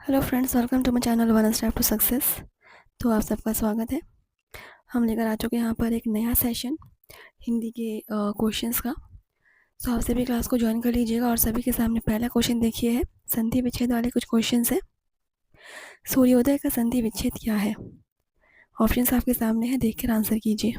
Hello friends, welcome to my channel one step to success. तो आप सबका स्वागत है। हम लेकर आ चुके हैं यहाँ पर एक नया सेशन हिंदी के क्वेश्चंस का। सो आप सभी क्लास को ज्वाइन कर लीजिएगा और सभी के सामने पहला क्वेश्चन देखिए है संधि विच्छेद वाले कुछ क्वेश्चंस है। सूर्योदय का संधि विच्छेद क्या है? ऑप्शंस आपके सामने है, देख कर आंसर कीजिए।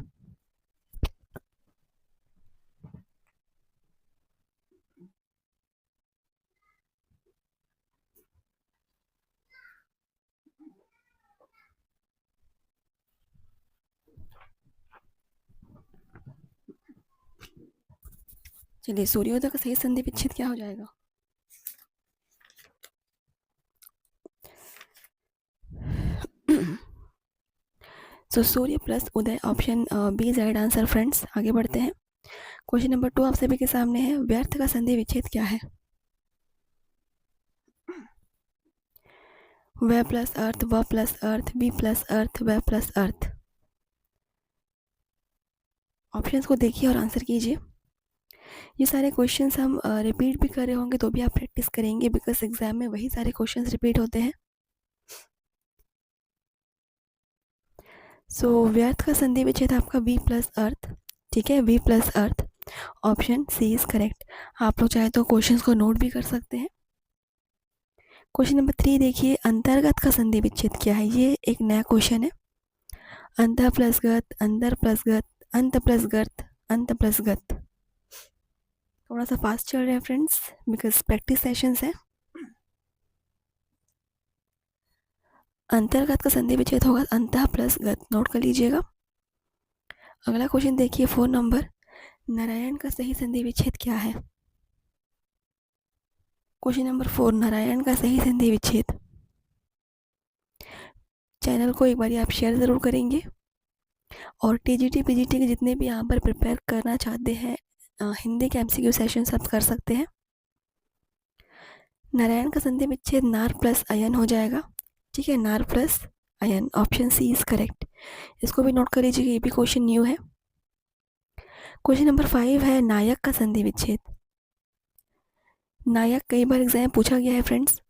चलिए, सूर्योदय का सही संधि विच्छेद क्या हो जाएगा? सो सूर्य प्लस उदय, option B is right answer. Friends, आगे बढ़ते हैं। क्वेश्चन नंबर 2 आप सभी के सामने है, व्यर्थ का संधि विच्छेद क्या है? व प्लस अर्थ, व प्लस अर्थ, बी प्लस अर्थ, व प्लस अर्थ। ऑप्शंस को देखिए और आंसर कीजिए। ये सारे क्वेश्चंस हम रिपीट भी कर रहे होंगे तो भी आप प्रैक्टिस करेंगे, बिकॉज एग्जाम में वही सारे क्वेश्चंस रिपीट होते हैं। सो व्यर्थ का संधि विच्छेद आपका वी प्लस अर्थ, ठीक है, वी प्लस अर्थ। Option C is correct. आप लोग चाहे तो क्वेश्चंस को नोट भी कर सकते हैं। क्वेश्चन नंबर 3 देखिए, अंतर्गत का संधि विच्छेद क्या है? ये एक नया क्वेश्चन है। अंत प्लस गत, अंदर प्लस गत, अंत प्लस गत, अंत प्लस गत। थोड़ा सा फास्ट चल रहे हैं फ्रेंड्स, बिकॉज प्रैक्टिस सेशंस है। अंतर्गत का संधि विच्छेद होगा अंतः प्लस गत, नोट कर लीजिएगा। अगला क्वेश्चन देखिए 4 नंबर, नारायण का सही संधि विच्छेद क्या है? क्वेश्चन नंबर 4, नारायण का सही संधि विच्छेद। चैनल को एक बार आप शेयर ज़रूर करेंगे और टीजीटी पीजीटी के जितने भी यहाँ पर प्रिपेयर करना चाहते हैं हिंदी के एमसीक्यू सेशन सब कर सकते हैं। नारायण का संधि विच्छेद नार प्लस अयन हो जाएगा, ठीक है, नार प्लस अयन। Option C is correct. इसको भी नोट कर लीजिएगा, ये भी क्वेश्चन न्यू है। क्वेश्चन नंबर 5 है, नायक का संधि विच्छेद। नायक कई बार एग्जाम पूछा गया है फ्रेंड्स।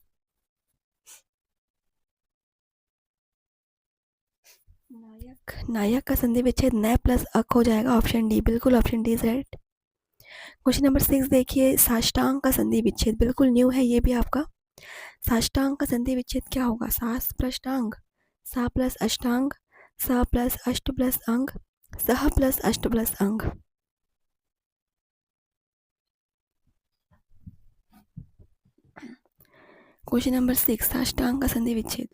नायक का संधि विच्छेद नय प्लस अक हो जाएगा। ऑप्शन डी, बिल्कुल option D is right. Question number 6 देखिए, साष्टांग का संधि विच्छेद, बिल्कुल न्यू है ये भी आपका। साष्टांग का संधि विच्छेद क्या होगा? सास प्लस टांग, सा प्लस अष्टांग, सा प्लस अष्ट प्लस अंग, सह प्लस अष्ट प्लस अंग। क्वेश्चन नंबर 6, साष्टांग का संधि विच्छेद।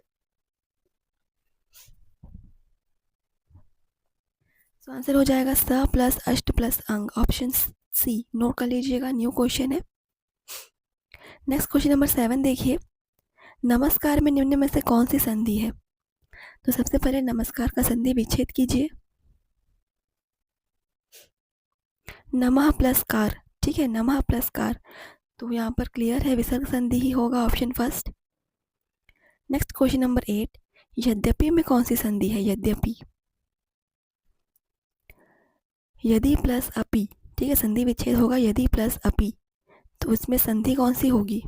तो आंसर हो जाएगा स प्लस अष्ट प्लस अंग। ऑप्शन सी, नोट कर लीजिएगा, न्यू क्वेश्चन है। नेक्स्ट क्वेश्चन नंबर 7 देखिए, नमस्कार में निम्न में से कौन सी संधि है? तो सबसे पहले नमस्कार का संधि विच्छेद कीजिए। नमः प्लस कार, ठीक है, नमः प्लस कार, तो यहाँ पर क्लियर है विसर्ग संधि ही होगा, option first. Next question number 8, यद्यपि में कौन सी संधि है? यद्यपि, यदि प्लस अपि, ठीक है, संधि विच्छेद होगा यदि प्लस अपि, तो इसमें संधि कौन सी होगी?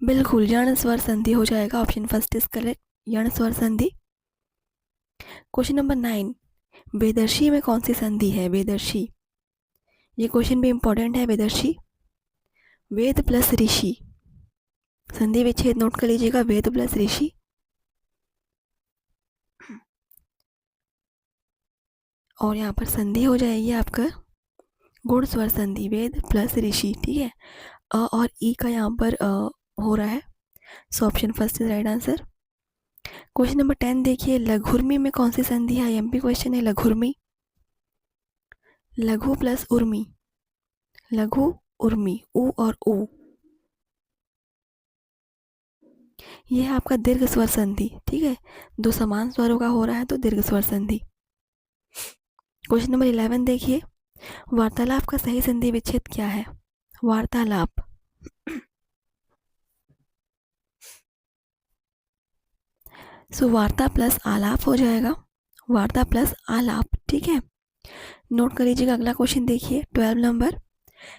बिल्कुल यण स्वर संधि हो जाएगा, ऑप्शन फर्स्ट इज करेक्ट, यण स्वर संधि। क्वेश्चन नंबर 9, वेदर्शी में कौन सी संधि है? वेदर्शी, ये क्वेश्चन भी इंपॉर्टेंट है। वेदर्शी, वेद प्लस ऋषि, संधि विच्छेद नोट कर लीजिएगा, वेद प्लस ऋषि। और यहाँ पर संधि हो जाएगी आपका गुण स्वर संधि, वेद प्लस ऋषि, ठीक है। अ और ई का यहाँ पर हो रहा है, so option first is right answer. Question number 10 देखिए, लघुर्मी में कौन सी संधि है? एमपी क्वेश्चन है, लघुर्मी। लघु प्लस उर्मी, लघु उर्मी, उ और उ, ये है आपका दीर्घ स्वर संधि, ठीक है, दो समान स्वरों का हो रहा है तो दीर्घ स्वर संधि। क्वेश्चन नंबर 11 देखिए, वार्तालाप का सही संधि विच्छेद क्या है? वार्तालाप, सो वार्ता प्लस आलाप हो जाएगा, वार्ता प्लस आलाप, ठीक है। नोट कर लीजिएगा। अगला क्वेश्चन देखिए 12 नंबर,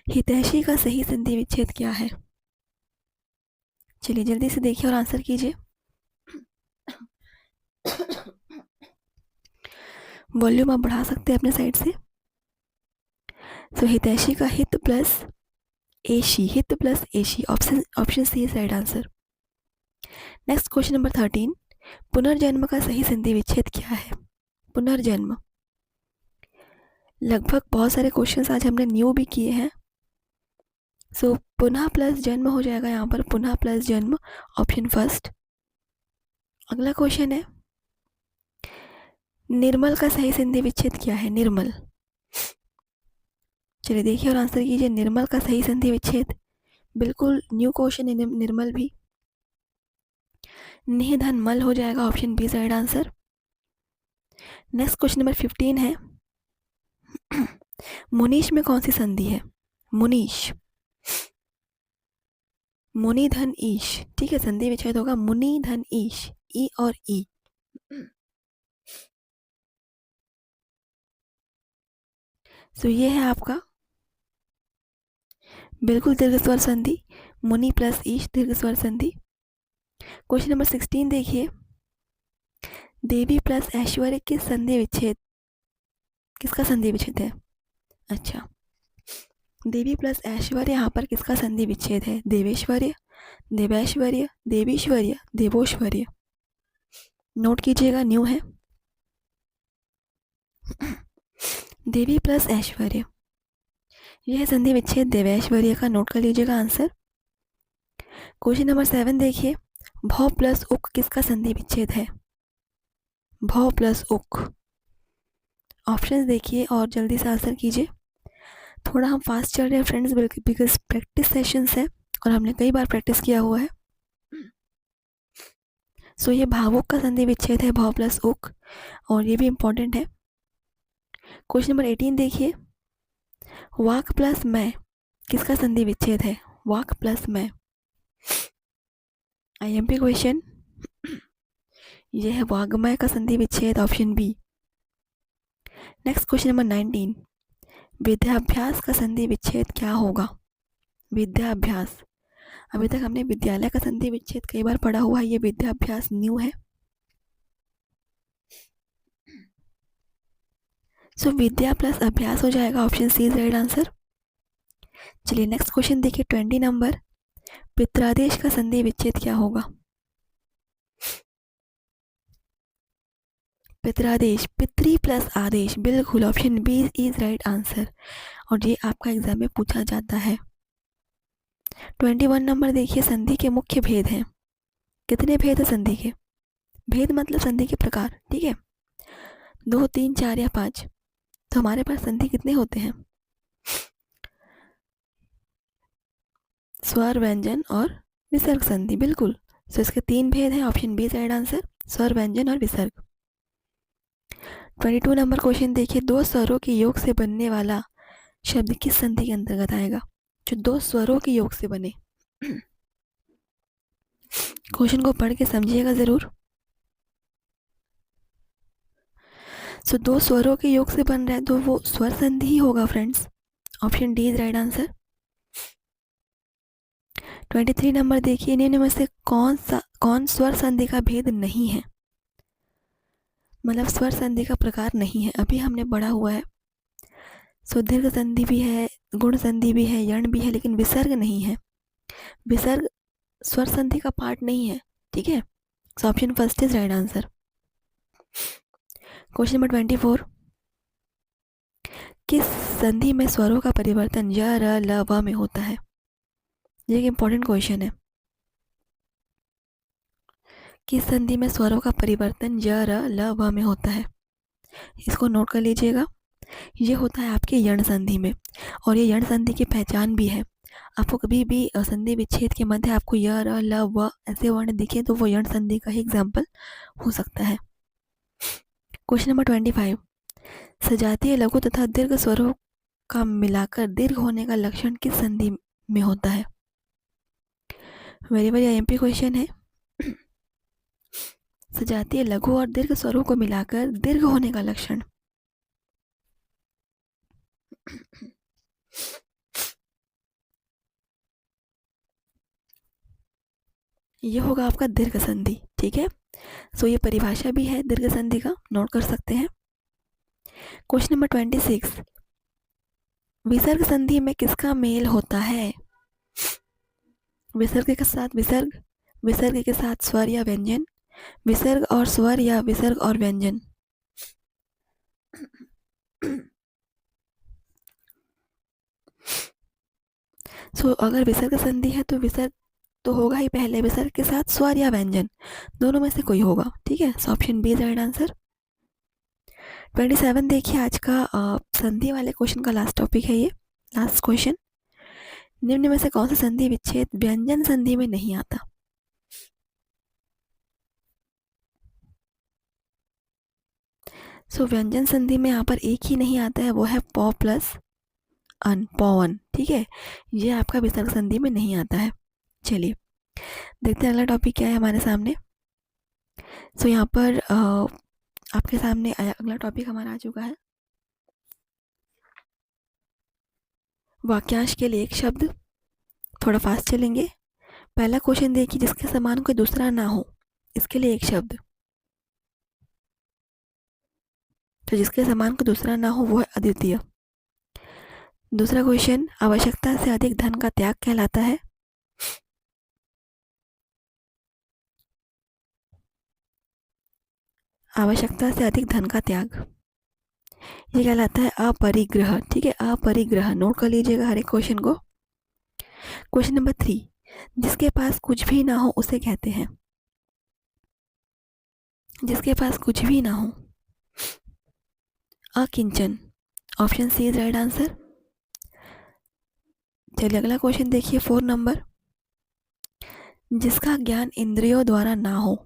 हितैषी का सही संधि विच्छेद क्या है? चलिए जल्दी से देखिए और आंसर कीजिए। वॉल्यूम आप बढ़ा सकते हैं अपने साइड से। सो हितैषी का हित प्लस एशी, हित प्लस एशी, option C is right answer. Next question number 13, पुनर्जन्म का सही संधि विच्छेद क्या है? पुनर्जन्म, लगभग बहुत सारे क्वेश्चंस आज हमने न्यू भी किए हैं। सो पुनः प्लस जन्म हो जाएगा यहाँ पर, पुनः प्लस जन्म, ऑप्शन फर्स्ट। अगला क्वेश्चन है, निर्मल का सही संधि विच्छेद क्या है? निर्मल, चलिए देखिए और आंसर कीजिए। निर्मल का सही संधि विच्छेद, बिल्कुल न्यू क्वेश्चन है निर्मल भी। निह धन मल हो जाएगा, option B right answer. Next question number 15 है, मुनीश में कौन सी संधि है? मुनीश, मुनि धन ईश, ठीक है, संधि विच्छेद होगा मुनि धन ईश, ई और ई। सो ये है आपका बिल्कुल दीर्घ स्वर संधि, मुनि प्लस ईश दीर्घ स्वर संधि। क्वेश्चन नंबर 16 देखिए, देवी प्लस ऐश्वर्य किस संधि विच्छेद, किसका संधि विच्छेद है? अच्छा, देवी प्लस ऐश्वर्य यहाँ पर किसका संधि विच्छेद है? देवेश्वर्य, देवैश्वर्य, देवीश्वर्य, देवोश्वर्य। नोट कीजिएगा, न्यू है। देवी प्लस ऐश्वर्य, यह संधि विच्छेद देवैश्वर्य का। नोट कर लीजिएगा आंसर। क्वेश्चन नंबर 7 देखिए, भौ प्लस उक किसका संधि विच्छेद है? भौ प्लस उक, ऑप्शंस देखिए और जल्दी से आंसर कीजिए। थोड़ा हम फास्ट चल रहे हैं फ्रेंड्स, बिकॉज प्रैक्टिस सेशंस है और हमने कई बार प्रैक्टिस किया हुआ है। सो ये भावुक का संधि विच्छेद है, भौ प्लस उक, और ये भी इंपॉर्टेंट है। क्वेश्चन नंबर 18 देखिए, वाक प्लस मैं किसका संधि विच्छेद है? वाक प्लस मैं, आईएमपी क्वेश्चन, यह है वाग्मय का संधि विच्छेद, option B. Next question number 19, विद्याभ्यास का संधि विच्छेद क्या होगा? विद्याभ्यास, अभी तक हमने विद्यालय का संधि विच्छेद कई बार पढ़ा हुआ है, ये विद्याभ्यास न्यू है। सो विद्या प्लस अभ्यास हो जाएगा, option C is right answer. चलिए नेक्स्ट क्वेश्चन देखिए 20 नंबर, पित्रादेश का संधि विच्छेद क्या होगा? पित्रादेश, पितृ प्लस आदेश, बिल्कुल option B is right answer, और ये आपका एग्जाम में पूछा जाता है। 21 नंबर देखिए, संधि के मुख्य भेद हैं। कितने भेद है संधि के? भेद मतलब संधि के प्रकार, ठीक है, 2, 3, 4 या 5। तो हमारे पास संधि कितने होते हैं? स्वर, व्यंजन और विसर्ग संधि, बिल्कुल। सो इसके 3 भेद हैं, ऑप्शन बी राइट आंसर, स्वर, व्यंजन और विसर्ग। 22 नंबर क्वेश्चन देखिए, दो स्वरों के योग से बनने वाला शब्द किस संधि के अंतर्गत आएगा? जो दो स्वरों के योग से बने, क्वेश्चन को पढ़ के समझिएगा जरूर। सो दो स्वरों के योग से बन रहा है तो वो स्वर संधि ही होगा friends, option D is right answer. 23 number देखिए, निम्न में से कौन स्वर संधि का भेद नहीं है? मतलब स्वर संधि का प्रकार नहीं है, अभी हमने पढ़ा हुआ है। सो दीर्घ संधि भी है, गुण संधि भी है, यण भी है, लेकिन विसर्ग नहीं है। विसर्ग स्वर संधि का पार्ट नहीं है, ठीक है। So option first is right answer. Question number 24, किस संधि में स्वरों का परिवर्तन य, र, ल, व में होता है? ये एक इंपॉर्टेंट क्वेश्चन है। किस संधि में स्वरों का परिवर्तन य, र, ल, व में होता है? इसको नोट कर लीजिएगा। ये होता है आपके यण संधि में, और ये यण संधि की पहचान भी है। आपको कभी भी संधि विच्छेद के मध्य आपको य, र, ल, व ऐसे वर्ण दिखे तो वो यण संधि का ही एग्जाम्पल हो सकता है। क्वेश्चन नंबर 25, सजातीय लघु तथा दीर्घ स्वरों का मिलाकर दीर्घ होने का लक्षण किस संधि में होता है? वेरी वेरी आईएमपी क्वेश्चन है। सजातीय लघु और दीर्घ स्वरों को मिलाकर दीर्घ होने का लक्षण, ये होगा आपका दीर्घ संधि, ठीक है। सो ये परिभाषा भी है दीर्घ संधि का, नोट कर सकते हैं। क्वेश्चन नंबर 26, विसर्ग संधि में किसका मेल होता है? विसर्ग के साथ विसर्ग, विसर्ग के साथ स्वर या व्यंजन, विसर्ग और स्वर या विसर्ग और व्यंजन। अगर विसर्ग संधि है तो विसर्ग तो होगा ही पहले, विसर्ग के साथ स्वर या व्यंजन, दोनों में से कोई होगा, ठीक है। So option B is right answer. 27 देखिए, आज का संधि वाले क्वेश्चन का लास्ट टॉपिक है ये, लास्ट क्वेश्चन। निम्न में से कौन सा संधि विच्छेद व्यंजन संधि में नहीं आता? व्यंजन संधि में यहाँ पर एक ही नहीं आता है, वो है प प्लस अन, पवन, ठीक है। ये आपका विसर्ग संधि में नहीं आता है। चलिए देखते हैं अगला टॉपिक क्या है हमारे सामने। यहाँ पर आपके सामने अगला टॉपिक हमारा आ चुका है, वाक्यांश के लिए एक शब्द। थोड़ा फास्ट चलेंगे। पहला क्वेश्चन देखिए, जिसके समान कोई दूसरा ना हो, इसके लिए एक शब्द। तो जिसके समान कोई दूसरा ना हो वो है अद्वितीय। दूसरा क्वेश्चन, आवश्यकता से अधिक धन का त्याग कहलाता है। आवश्यकता से अधिक धन का त्याग, ये कहलाता है अपरिग्रह, ठीक है, अपरिग्रह। नोट कर लीजिएगा हर एक क्वेश्चन को। क्वेश्चन नंबर 3, जिसके पास कुछ भी ना हो उसे कहते हैं। जिसके पास कुछ भी ना हो, अकिंचन। Option C is right answer. चलिए अगला क्वेश्चन देखिए, 4 नंबर, जिसका ज्ञान इंद्रियों द्वारा ना हो।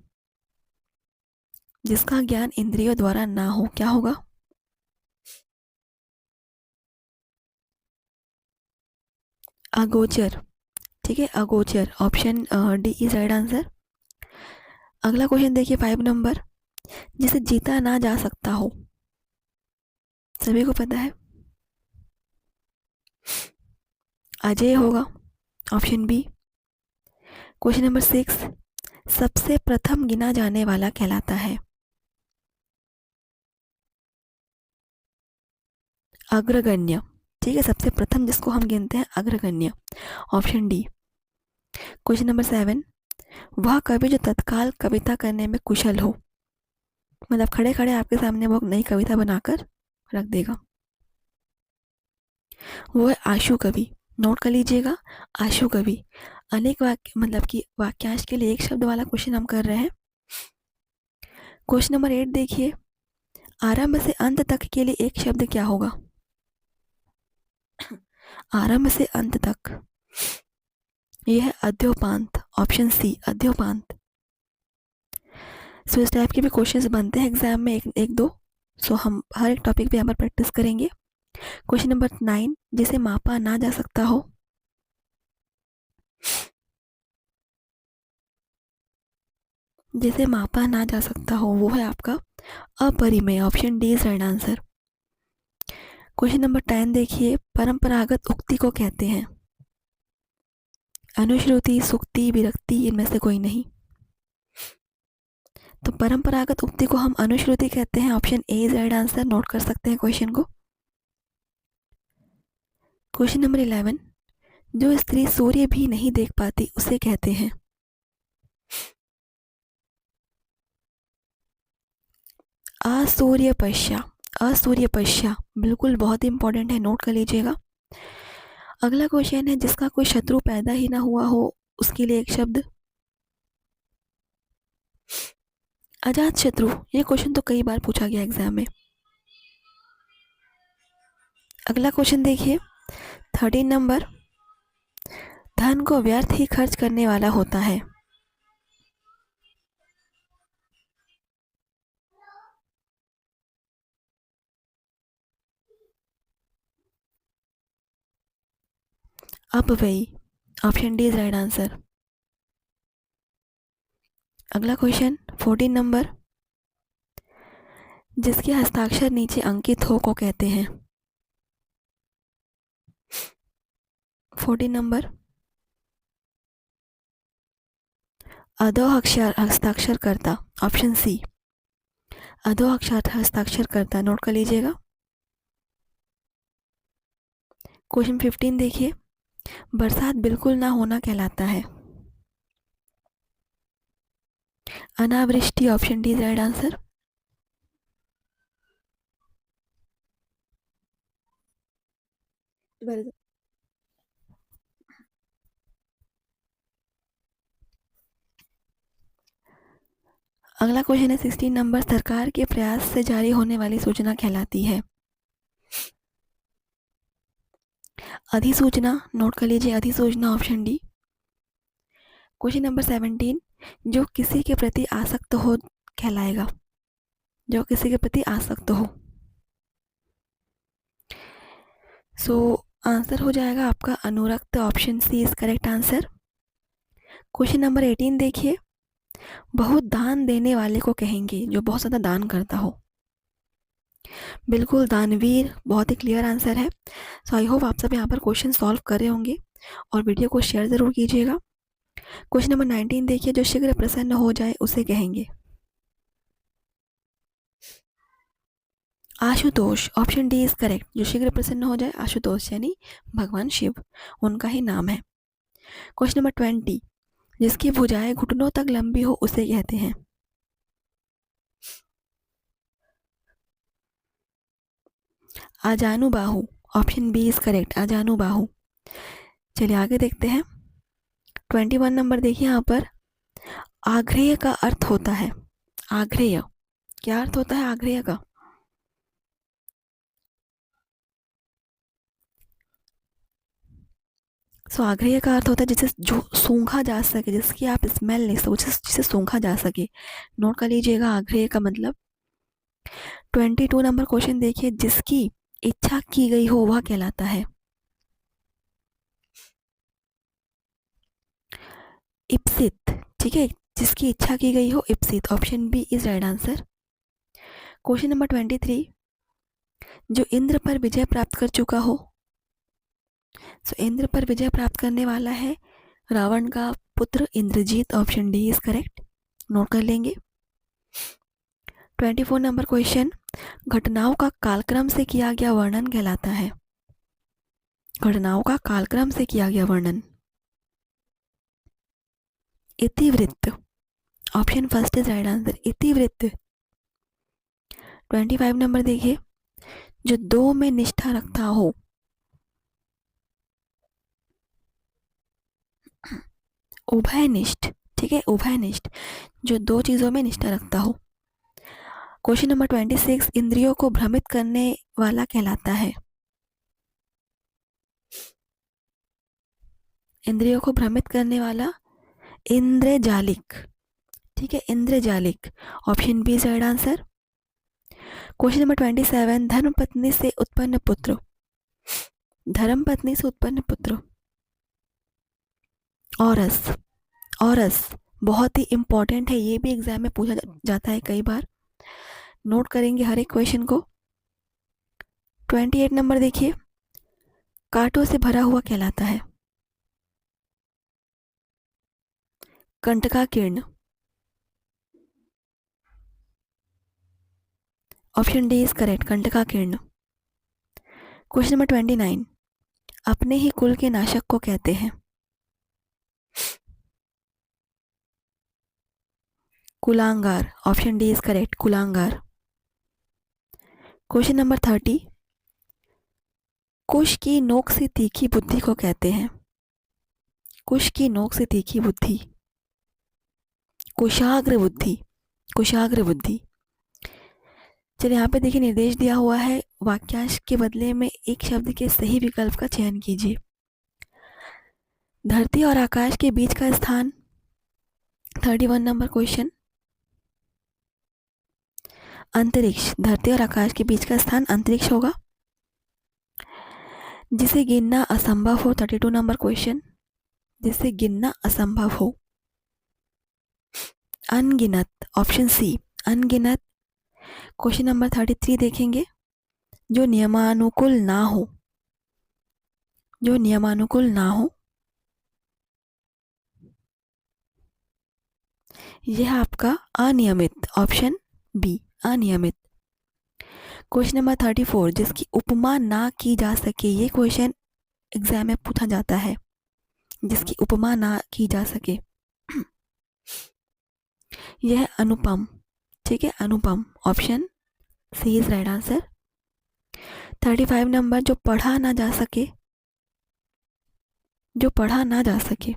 जिसका ज्ञान इंद्रियों द्वारा ना हो, क्या होगा? अगोचर, ठीक है, अगोचर। Option D is right answer. अगला क्वेश्चन देखिए, 5 नंबर, जिसे जीता ना जा सकता हो। सभी को पता है, अजय होगा, ऑप्शन बी। क्वेश्चन नंबर 6, सबसे प्रथम गिना जाने वाला कहलाता है। अग्रगण्य, ठीक है, सबसे प्रथम जिसको हम गिनते हैं अग्रगण्य, ऑप्शन डी। क्वेश्चन नंबर 7, वह कवि जो तत्काल कविता करने में कुशल हो, मतलब खड़े खड़े आपके सामने वो नई कविता बनाकर रख देगा, वो है आशु कवि। नोट कर लीजिएगा, आशु कवि। अनेक वाक्य, मतलब कि वाक्यांश के लिए एक शब्द वाला क्वेश्चन हम कर रहे हैं। क्वेश्चन नंबर 8 देखिए, आरंभ से अंत तक के लिए एक शब्द क्या होगा? आरंभ से अंत तक, यह है अद्योपांत, ऑप्शन सी अद्योपांत। इस टाइप के भी क्वेश्चंस बनते हैं एग्जाम में, एक दो। हम हर एक टॉपिक पे यहाँ पर प्रैक्टिस करेंगे। क्वेश्चन नंबर 9, जिसे मापा ना जा सकता हो। जिसे मापा ना जा सकता हो वो है आपका अपरिमेय, option D is right answer. Question number 10 देखिए, परंपरागत उक्ति को कहते हैं। अनुश्रुति, सुक्ति, विरक्ति, इनमें से कोई नहीं। तो परंपरागत उक्ति को हम अनुश्रुति कहते हैं, option A is right answer. Note कर सकते हैं क्वेश्चन को। क्वेश्चन नंबर 11, जो स्त्री सूर्य भी नहीं देख पाती उसे कहते हैं। असूर्यपश्या, असूर्यपश्या बिल्कुल बहुत इंपॉर्टेंट है, नोट कर लीजिएगा। अगला क्वेश्चन है, जिसका कोई शत्रु पैदा ही ना हुआ हो उसके लिए एक शब्द। अजात शत्रु, ये क्वेश्चन तो कई बार पूछा गया एग्जाम में। अगला क्वेश्चन देखिए, 13 नंबर, धन को व्यर्थ ही खर्च करने वाला होता है। अपव्ययी, option D is right answer. अगला क्वेश्चन 14 नंबर, जिसके हस्ताक्षर नीचे अंकित हो को कहते हैं। 14 नंबर, अधो अक्षर हस्ताक्षरकर्ता, ऑप्शन सी, अधो अक्षर हस्ताक्षरकर्ता, नोट कर लीजिएगा। क्वेश्चन 15 देखिए, बरसात बिल्कुल ना होना कहलाता है। अनावृष्टि, option D is right answer. अगला क्वेश्चन है 16 नंबर, सरकार के प्रयास से जारी होने वाली सूचना कहलाती है। अधिसूचना, नोट कर लीजिए, अधिसूचना, ऑप्शन डी। क्वेश्चन नंबर 17, जो किसी के प्रति आसक्त हो कहलाएगा, जो किसी के प्रति आसक्त हो। सो आंसर हो जाएगा आपका अनुरक्त, option C is correct answer. Question number 18 देखिए, बहुत दान देने वाले को कहेंगे जो बहुत ज़्यादा दान करता हो। बिल्कुल दानवीर, बहुत ही क्लियर आंसर है। सो आई होप आप सब यहाँ पर क्वेश्चन सॉल्व कर रहे होंगे और वीडियो को शेयर ज़रूर कीजिएगा। क्वेश्चन नंबर 19 देखिए, जो शीघ्र प्रसन्न हो जाए उसे कहेंगे। Ashutosh, option D is correct. जो शीघ्र प्रसन्न हो जाए, आशुतोष यानी भगवान शिव, उनका ही नाम है। क्वेश्चन नंबर 20, जिसकी भुजाएं घुटनों तक लंबी हो उसे कहते हैं। अजानुबाहु, ऑप्शन बी इज करेक्ट, अजानुबाहु। चलिए आगे देखते हैं। 21 नंबर देखिए, यहाँ पर आग्रेय का अर्थ होता है, आग्रेय, क्या अर्थ होता है आग्रेय का? सो आग्रेय का अर्थ होता है जिसे जो सूंघा जा सके, जिसकी आप स्मेल ले सको, जिसे सूंघा जा सके। नोट कर लीजिएगा आग्रेय का मतलब। 22 नंबर क्वेश्चन देखिए, जिसकी इच्छा की गई हो वह कहलाता है। इप्सित, ठीक है, जिसकी इच्छा की गई हो, इप्सित, option B is right answer. Question number 23, जो इंद्र पर विजय प्राप्त कर चुका हो। सो इंद्र पर विजय प्राप्त करने वाला है रावण का पुत्र Indrajit, option D is correct, note कर लेंगे। 24 नंबर क्वेश्चन, घटनाओं का कालक्रम से किया गया वर्णन कहलाता है। घटनाओं का कालक्रम से किया गया वर्णन, इतिवृत्त, option first is right answer, इतिवृत्त। 25 नंबर देखिए, जो दो में निष्ठा रखता हो। उभयनिष्ठ, ठीक है, उभयनिष्ठ, जो दो चीजों में निष्ठा रखता हो। क्वेश्चन नंबर 26, इंद्रियों को भ्रमित करने वाला कहलाता है। इंद्रियों को भ्रमित करने वाला इंद्रजालिक, ठीक है, इंद्रजालिक, option B is right answer. Question number 27, धर्मपत्नी से उत्पन्न पुत्र। धर्मपत्नी से उत्पन्न पुत्र, औरस, औरस, बहुत ही इंपॉर्टेंट है, ये भी एग्जाम में पूछा जाता है कई बार। नोट करेंगे हर एक क्वेश्चन को। 28 नंबर देखिए, कांटों से भरा हुआ कहलाता है। कंटकाकीर्ण, ऑप्शन डी इज करेक्ट, कंटकाकीर्ण। क्वेश्चन नंबर 29, अपने ही कुल के नाशक को कहते हैं। कुलांगार, ऑप्शन डी इज करेक्ट, कुलांगार। क्वेश्चन नंबर 30, कुश की नोक से तीखी बुद्धि को कहते हैं। कुश की नोक से तीखी बुद्धि, कुशाग्र बुद्धि, कुशाग्र बुद्धि। चलिए यहाँ पे देखिए निर्देश दिया हुआ है, वाक्यांश के बदले में एक शब्द के सही विकल्प का चयन कीजिए। धरती और आकाश के बीच का स्थान, 31 नंबर क्वेश्चन, अंतरिक्ष, धरती और आकाश के बीच का स्थान अंतरिक्ष होगा। जिसे गिनना असंभव हो, 32 नंबर क्वेश्चन, जिसे गिनना असंभव हो। अनगिनत, ऑप्शन सी, अनगिनत। क्वेश्चन नंबर 33 देखेंगे, जो नियमानुकूल ना हो। जो नियमानुकूल ना हो, यह आपका अनियमित, ऑप्शन बी अनियमित। क्वेश्चन नंबर 34, जिसकी उपमा ना की जा सके, ये क्वेश्चन एग्जाम में पूछा जाता है, जिसकी उपमा ना की जा सके। यह अनुपम, ठीक है, अनुपम, option C is right answer. 35 नंबर, जो पढ़ा ना जा सके, जो पढ़ा ना जा सके,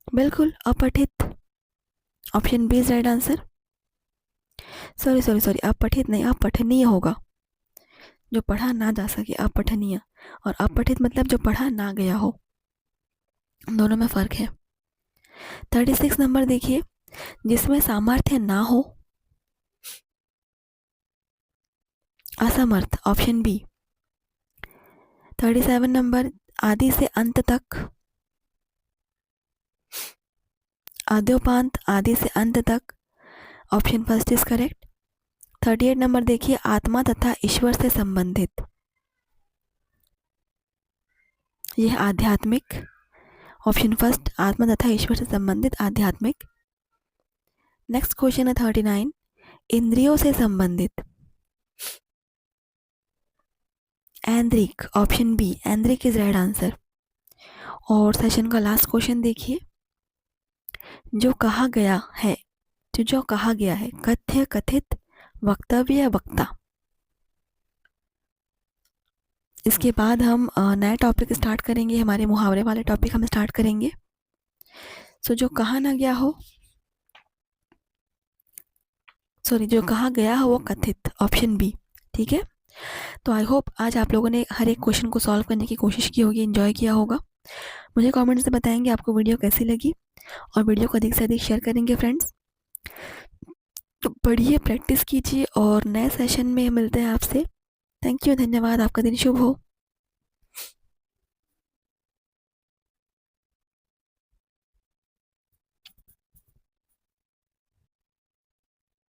बिल्कुल अपठित, option B is right answer. Sorry sorry sorry, अपठित नहीं, अपठनीय होगा। जो पढ़ा ना जा सके अपठनीय, और अपठित मतलब जो पढ़ा ना गया हो, दोनों में फर्क है। 36 नंबर देखिए, जिसमें सामर्थ्य ना हो, असमर्थ, ऑप्शन बी। 37 नंबर, आदि से अंत तक, आद्योपांत, आदि से अंत तक, option first is correct. 38 number देखिए, आत्मा तथा ईश्वर से संबंधित, यह आध्यात्मिक, ऑप्शन फर्स्ट, आत्मा तथा ईश्वर से संबंधित आध्यात्मिक। नेक्स्ट क्वेश्चन है 39, इंद्रियों से संबंधित, ऐन्द्रिक, ऑप्शन बी ऐन्द्रिक इज राइट आंसर। और सेशन का लास्ट क्वेश्चन देखिए, जो कहा गया है, जो कहा गया है, कथ्य, कथित, वक्तव्य, वक्ता। इसके बाद हम नया टॉपिक स्टार्ट करेंगे, हमारे मुहावरे वाले टॉपिक हम स्टार्ट करेंगे। सो जो कहा ना गया हो, सॉरी, जो कहा गया हो वो कथित, ऑप्शन बी, ठीक है। तो आई होप आज आप लोगों ने हर एक क्वेश्चन को सॉल्व करने की कोशिश की होगी, एंजॉय किया होगा। मुझे कमेंट्स में बताएंगे आपको वीडियो कैसी लगी, और वीडियो को अधिक से अधिक शेयर करेंगे फ्रेंड्स। तो पढ़िए, प्रैक्टिस कीजिए, और नए सेशन में मिलते हैं आपसे। थैंक यू, धन्यवाद, आपका दिन शुभ हो।